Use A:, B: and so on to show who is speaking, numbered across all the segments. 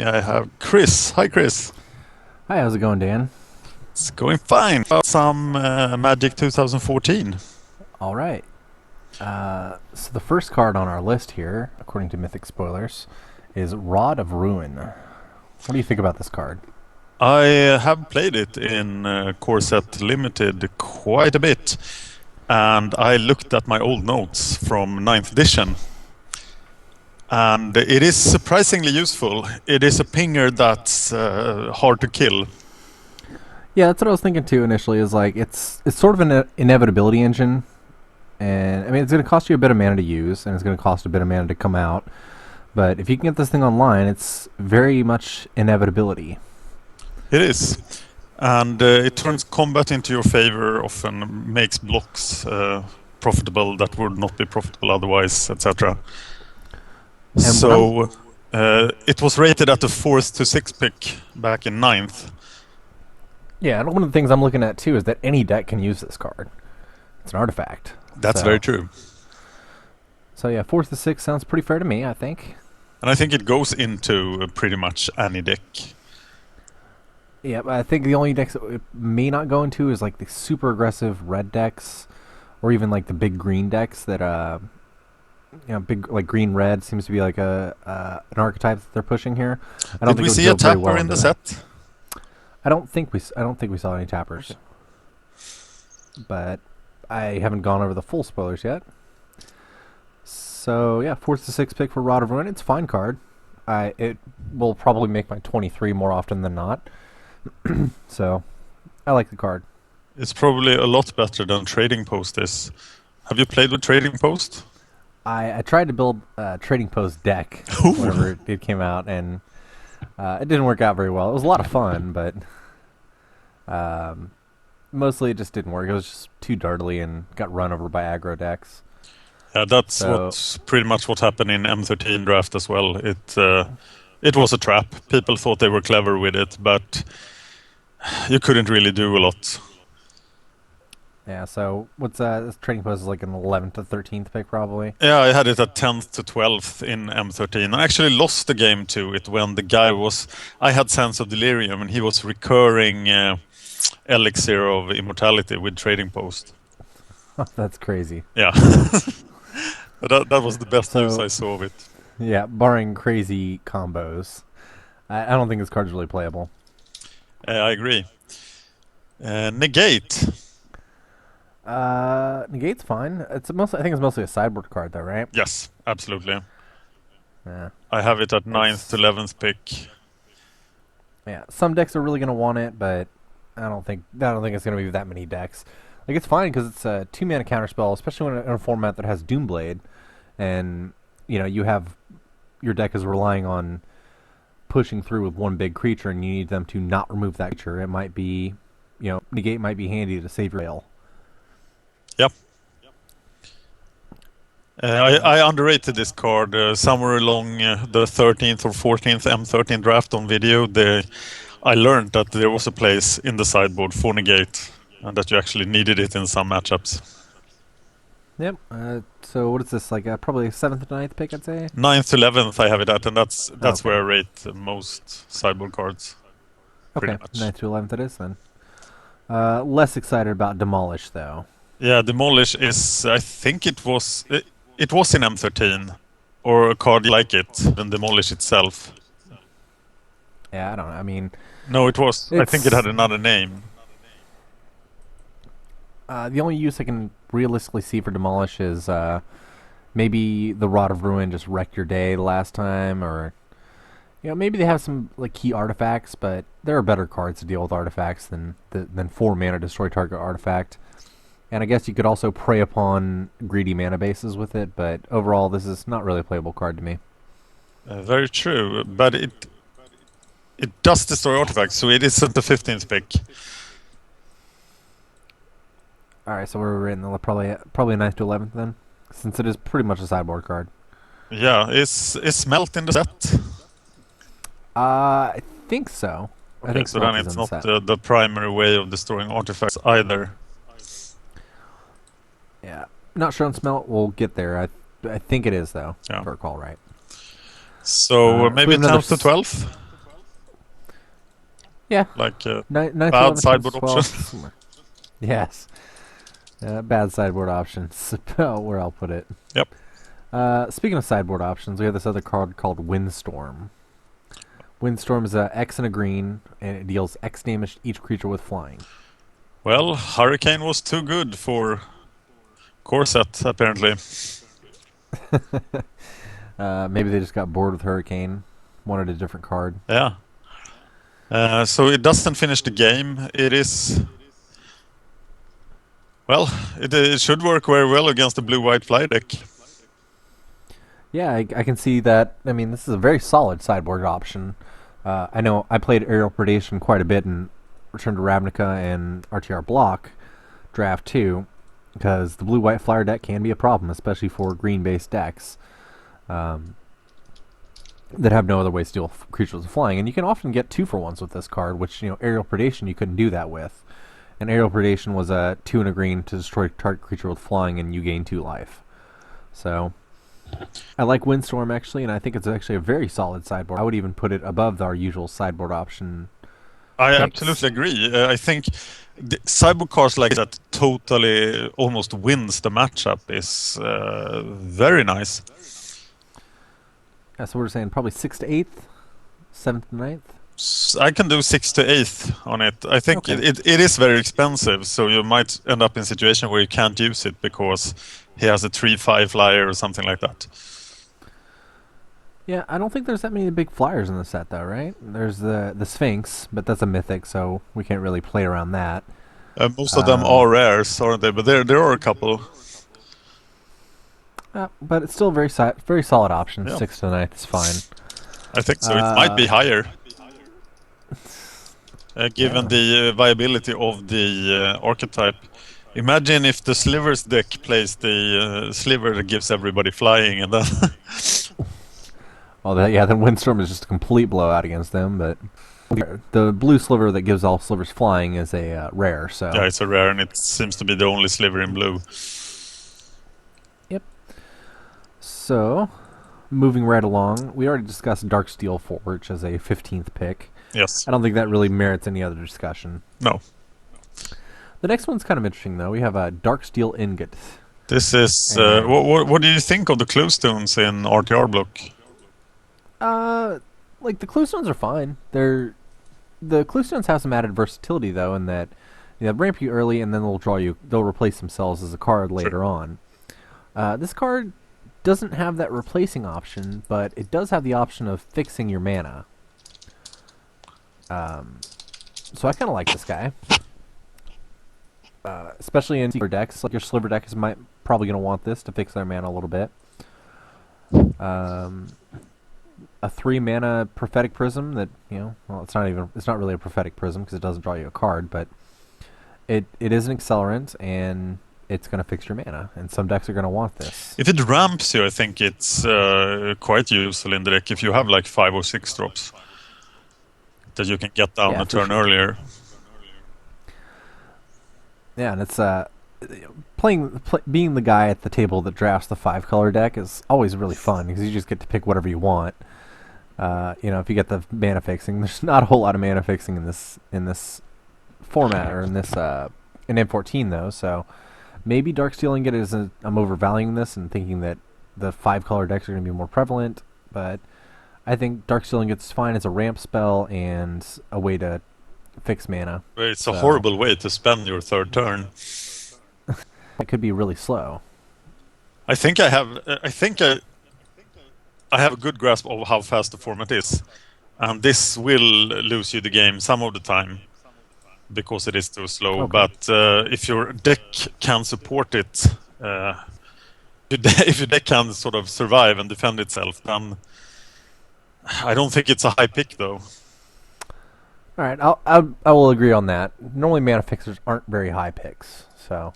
A: I have Chris. Hi, Chris.
B: Hi, how's it going, Dan?
A: It's going fine. Some Magic 2014.
B: All right. So the first card on our list here, according to Mythic Spoilers, is Rod of Ruin. What do you think about this card?
A: I have played it in Core Set Limited quite a bit, and I looked at my old notes from 9th edition, and it is surprisingly useful. It is a pinger that's hard to kill.
B: Yeah, that's what I was thinking too initially. Is like it's sort of an inevitability engine, and I mean it's going to cost you a bit of mana to use, and it's going to cost a bit of mana to come out. But if you can get this thing online, it's very much inevitability.
A: It is. And it turns combat into your favor, often makes blocks profitable that would not be profitable otherwise, etc. So it was rated at the 4th to 6th pick back in 9th.
B: Yeah, and one of the things I'm looking at too is that any deck can use this card. It's an artifact.
A: That's very true.
B: So yeah, 4th to 6th sounds pretty fair to me, I think.
A: And I think it goes into pretty much any deck.
B: Yeah, but I think the only decks that it may not go into is like the super aggressive red decks, or even like the big green decks that big like green red seems to be like an archetype that they're pushing here. I don't
A: Did
B: think
A: we see a tapper in the set?
B: I don't think we saw any tappers, but I haven't gone over the full spoilers yet. So yeah, 4th to 6th pick for Rod of Ruin. It's a fine card. It will probably make my 23 more often than not. So, I like the card.
A: It's probably a lot better than Trading Post is. Have you played with Trading Post?
B: I tried to build a Trading Post deck whenever it came out, and it didn't work out very well. It was a lot of fun, but mostly it just didn't work. It was just too dirtily and got run over by aggro decks.
A: Yeah, that's what's pretty much what happened in M13 draft as well. It was a trap. People thought they were clever with it, but you couldn't really do a lot.
B: Yeah, so what's this Trading Post is like an 11th to 13th pick probably?
A: Yeah, I had it at 10th to 12th in M13. I actually lost the game to it when the guy was... I had Sense of Delirium and he was recurring Elixir of Immortality with Trading Post.
B: That's crazy.
A: Yeah. But that was the best use I saw of it.
B: Yeah, barring crazy combos. I don't think this card's really playable.
A: I agree. Negate.
B: Negate's fine. I think it's mostly a sideboard card, though, right?
A: Yes, absolutely.
B: Yeah.
A: I have it at 9th to 11th pick.
B: Yeah, some decks are really going to want it, but I don't think it's going to be that many decks. Like it's fine because it's a 2-mana counterspell, especially when in a format that has Doomblade, and you have your deck is relying on pushing through with one big creature, and you need them to not remove that creature. It might be, negate might be handy to save your rail.
A: Yep. I underrated this card somewhere along the 13th or 14th M13 draft on video. I learned that there was a place in the sideboard for negate, and that you actually needed it in some matchups.
B: Yep. So what is this, like probably 7th to 9th pick, I'd say?
A: 9th to 11th I have it at, and that's where I rate most sideboard cards.
B: Okay, 9th to 11th it is then. Less excited about Demolish, though.
A: Yeah, Demolish is... I think it was in M13, or a card like it, than Demolish itself.
B: Yeah, I don't know. I mean...
A: No, it was. I think it had another name.
B: The only use I can realistically see for Demolish is maybe the Rod of Ruin just wrecked your day the last time, or maybe they have some like key artifacts, but there are better cards to deal with artifacts than 4 mana destroy target artifact. And I guess you could also prey upon greedy mana bases with it, but overall this is not really a playable card to me.
A: Very true, but it does destroy artifacts, so it isn't the 15th pick.
B: Alright, so we're in the probably 9th to 11th then, since it is pretty much a sideboard card.
A: Yeah, is Smelt in the set?
B: I think so.
A: Okay,
B: I think
A: so then it's not the primary way of destroying artifacts either.
B: Yeah, not sure on Smelt. We'll get there. I think it is though.
A: Yeah.
B: If I recall right.
A: So maybe 10th to 12th.
B: Yeah.
A: Like
B: Ninth,
A: bad
B: 11th, 10th,
A: sideboard option.
B: 12th. Yes. Bad sideboard options. About where I'll put it.
A: Yep.
B: Speaking of sideboard options, we have this other card called Windstorm. Windstorm is a X and a green, and it deals X damage to each creature with flying.
A: Well, Hurricane was too good for Corset, apparently.
B: Maybe they just got bored with Hurricane, wanted a different card.
A: Yeah. So it doesn't finish the game. It is... Well, it should work very well against the blue-white fly deck.
B: Yeah, I can see that. I mean, this is a very solid sideboard option. I know I played Aerial Predation quite a bit in Return to Ravnica and RTR Block Draft 2, because the blue-white flyer deck can be a problem, especially for green-based decks that have no other ways to deal with creatures with flying. And you can often get 2-for-1s with this card, which, Aerial Predation you couldn't do that with. And Aerial Predation was a 2 and a green to destroy target creature with flying, and you gain 2 life. So I like Windstorm, actually, and I think it's actually a very solid sideboard. I would even put it above our usual sideboard option.
A: I absolutely agree. I think the sideboard cards like that totally almost wins the matchup is very nice.
B: So we're saying probably 6th to 8th, 7th to 9th?
A: I can do 6th to 8th on it. I think
B: Okay.
A: it is very expensive, so you might end up in a situation where you can't use it because he has a 3/5 flyer or something like that.
B: Yeah, I don't think there's that many big flyers in the set, though, right? There's the Sphinx, but that's a mythic, so we can't really play around that.
A: Most of them are rares, aren't they? But there are a couple.
B: But it's still a very solid option.
A: Yeah.
B: 6th to 9th is fine.
A: I think so. It might be higher. Given the viability of the archetype. Imagine if the Slivers deck plays the Sliver that gives everybody flying, and then...
B: Then Windstorm is just a complete blowout against them, but the blue Sliver that gives all Slivers flying is a rare, so...
A: Yeah, it's a rare, and it seems to be the only Sliver in blue.
B: Yep. So, moving right along, we already discussed Darksteel Forge as a 15th pick.
A: Yes.
B: I don't think that really merits any other discussion.
A: No.
B: The next one's kind of interesting, though. We have a Darksteel Ingot.
A: This is... what do you think of the clue stones in RTR Block?
B: The clue stones are fine. The clue stones have some added versatility, though, in that they ramp you early, and then they'll replace themselves as a card later on. This card doesn't have that replacing option, but it does have the option of fixing your mana. So I kind of like this guy. Especially in sliver decks. Like your sliver deck is probably going to want this to fix their mana a little bit. A 3-mana prophetic prism that, it's not really a prophetic prism because it doesn't draw you a card, but it is an accelerant, and it's going to fix your mana, and some decks are going to want this.
A: If it ramps you, I think it's quite useful in the deck if you have like 5 or 6 drops that you can get down a turn earlier.
B: Yeah, and it's being the guy at the table that drafts the 5-color deck is always really fun because you just get to pick whatever you want. If you get the mana fixing, there's not a whole lot of mana fixing in this format or in M14 though. So maybe Darksteel Ingot I'm overvaluing this and thinking that the 5-color decks are going to be more prevalent, but I think Darksteel Ingot's fine as a ramp spell and a way to fix mana.
A: It's a horrible way to spend your third turn.
B: It could be really slow.
A: I think I have a good grasp of how fast the format is, and this will lose you the game some of the time because it is too slow.
B: Okay.
A: But if your deck can support it, if your deck can sort of survive and defend itself, then I don't think it's a high pick though.
B: All right, I will agree on that. Normally, mana fixers aren't very high picks, so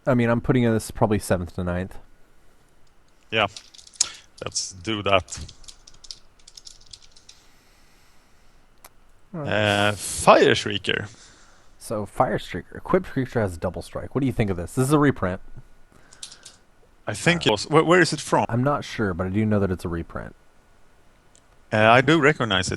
B: I mean, I'm putting this probably 7th to 9th.
A: Yeah, let's do that. Fire Shrieker.
B: So, Fire Streaker. Equipped creature has double strike. What do you think of this? This is a reprint.
A: I think it was. Where is it from?
B: I'm not sure, but I do know that it's a reprint.
A: I do recognize it.